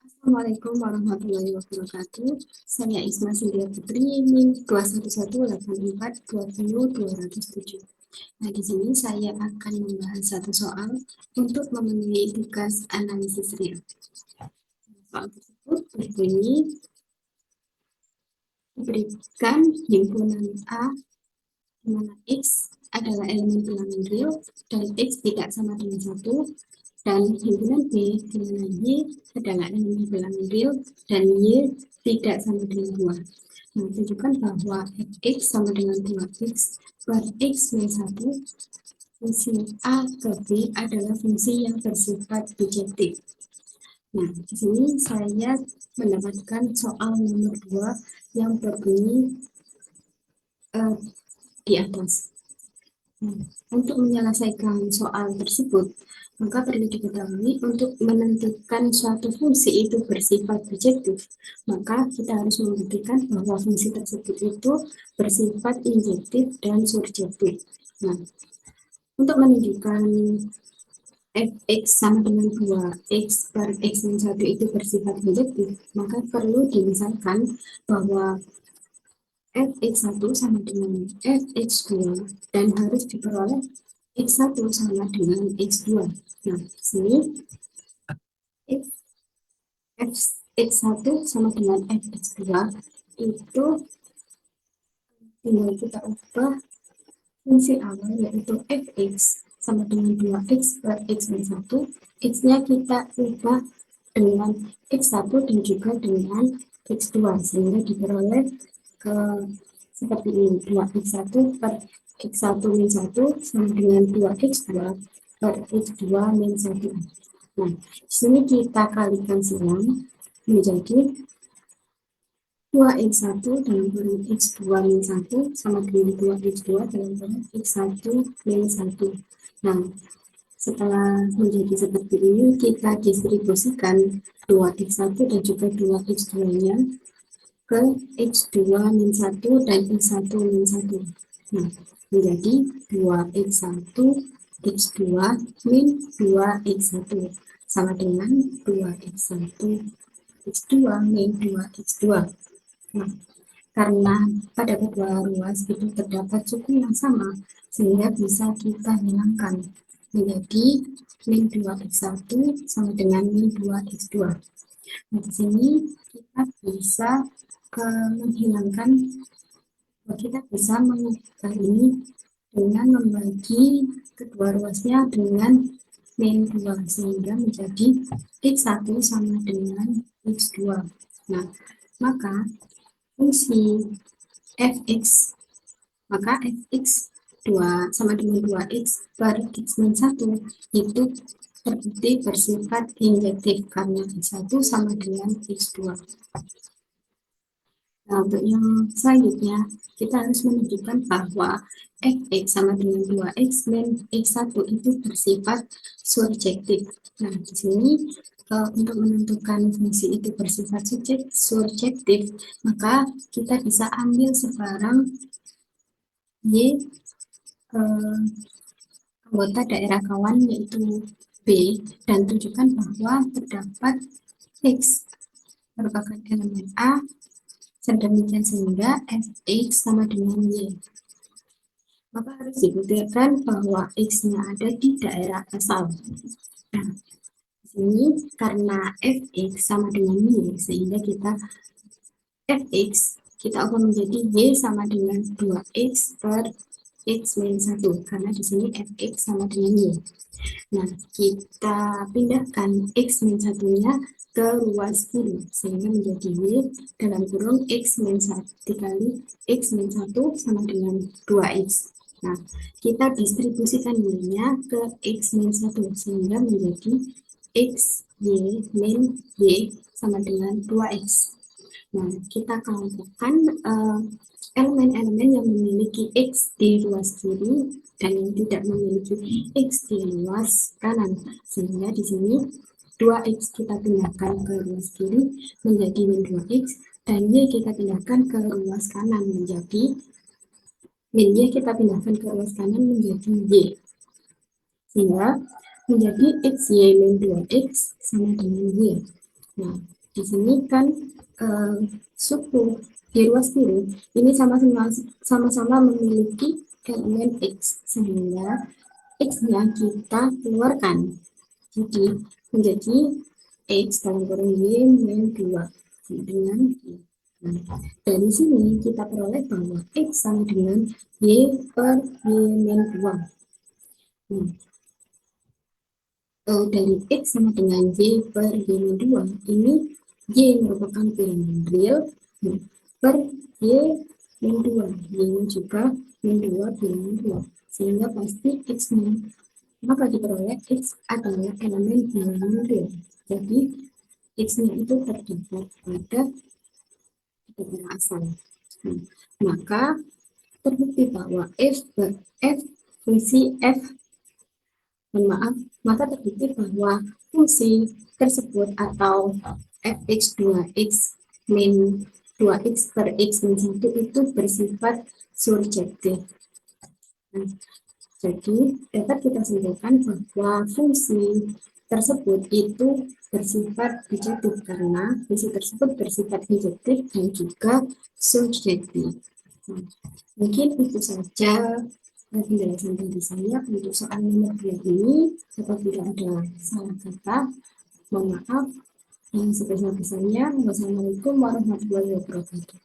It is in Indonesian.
Assalamualaikum warahmatullahi wabarakatuh. Saya Isma Sindia Putri, NIM 21184202207. Nah, di sini saya akan membahas satu soal untuk memenuhi tugas analisis real. Soal tersebut berbunyi, diberikan himpunan A di mana X adalah elemen bilangan real dan X tidak sama dengan 1, dan himpunan B di mana Y adalah elemen bilangan real dan Y tidak sama dengan 2. Menunjukkan bahwa fx sama dengan 2x per x min 1, fungsi A ke B adalah fungsi yang bersifat bijektif. Nah, di sini saya mendapatkan soal nomor 2 yang berbunyi di atas. Nah, untuk menyelesaikan soal tersebut, maka perlu diketahui untuk menentukan suatu fungsi itu bersifat bijektif, maka kita harus membuktikan bahwa fungsi tersebut itu bersifat injektif dan surjektif. Nah, untuk menunjukkan fx sama dengan 2x per x min 1 itu bersifat injektif, maka perlu dimisalkan bahwa fx1 sama dengan fx2 dan harus diperoleh x1 sama dengan x2. Nah, di sini x1 sama dengan fx2 itu tinggal kita ubah fungsi awal yaitu fx sama dengan 2x per x min 1, x-nya kita ubah dengan x1 dan juga dengan x2 sehingga diperoleh ke seperti ini, 2x1 per x1 min 1 sama dengan 2x2 per x2 min 1. Nah, di sini kita kalikan silang menjadi 2x1 dalam kurung x2 min 1 sama dengan 2x2 dalam kurung x1 min 1. Nah, setelah menjadi seperti ini, kita distribusikan 2x1 dan juga 2x2-nya ke x2 min 1 dan x1 min 1. Nah, menjadi 2x1 x2 min 2x1 sama dengan 2x1 x2 min 2x2. Nah, karena pada kedua ruas itu terdapat suku yang sama, sehingga bisa kita hilangkan menjadi min 2x1 sama dengan min 2x2. Nah, di sini kita bisa menghilangkan, kita bisa mengubah ini dengan membagi kedua ruasnya dengan min 2 sehingga menjadi x1 sama dengan x2. Nah, maka fungsi fx, maka fx 2 sama dengan 2x per x min 1 itu terbukti bersifat injektif karena x1 sama dengan x2. Nah, untuk yang selanjutnya, kita harus menunjukkan bahwa fx sama dengan 2x min x1 itu bersifat surjektif. Nah, di sini untuk menentukan fungsi itu bersifat surjektif, maka kita bisa ambil sekarang y anggota daerah kawan yaitu B dan tunjukkan bahwa terdapat x merupakan elemen A sedemikian sehingga fx sama dengan y. Maka harus dibuktikan bahwa x-nya ada di daerah asal. Nah, di sini karena fx sama dengan y sehingga kita fx kita ubah menjadi y sama dengan 2x per x min 1 karena di sini fx sama dengan y. Nah, kita pindahkan x min 1-nya ke ruas kiri sehingga menjadi y dalam kurung x min 1 dikali x min 1 sama dengan 2x. Nah, kita distribusikan y-nya ke x min 1 sehingga menjadi x y min y sama dengan 2x. Nah, kita kelompokkan elemen-elemen yang memiliki x di ruas kiri dan yang tidak memiliki x di ruas kanan, sehingga di sini 2x kita pindahkan ke ruas kiri menjadi min 2x dan y kita pindahkan ke ruas kanan menjadi min y kita pindahkan ke ruas kanan menjadi y, sehingga menjadi xy min 2x sama dengan y. Nah, di sini kan suku di ruas kiri ini sama-sama memiliki elemen X, sehingga X-nya kita keluarkan. Jadi, menjadi X dalam kurung Y min 2 dengan Y. Nah, dari sini kita peroleh bahwa X sama dengan Y per Y min 2. Nah, dari X sama dengan Y per Y min 2, ini Y merupakan bilangan real per Y min 2. Y-nya juga min 2 bilangan real. Sehingga pasti X-nya, maka diperoleh X adalah elemen bilangan real. Jadi, X-nya itu terdapat pada daerah asal. Nah, maka terbukti bahwa f fungsi f, maaf, maka terbukti bahwa fungsi tersebut atau fx 2x min 2x per x min 1 itu bersifat surjektif. Nah, jadi dapat kita simpulkan bahwa fungsi tersebut itu bersifat bijektif karena fungsi tersebut bersifat bijektif dan juga subjektif. Nah, mungkin itu saja penjelasan dari saya untuk soal nomor 2 ini. Apabila ada salah kata, mohon maaf. Yang sebesar-besarnya. Wassalamualaikum warahmatullahi wabarakatuh.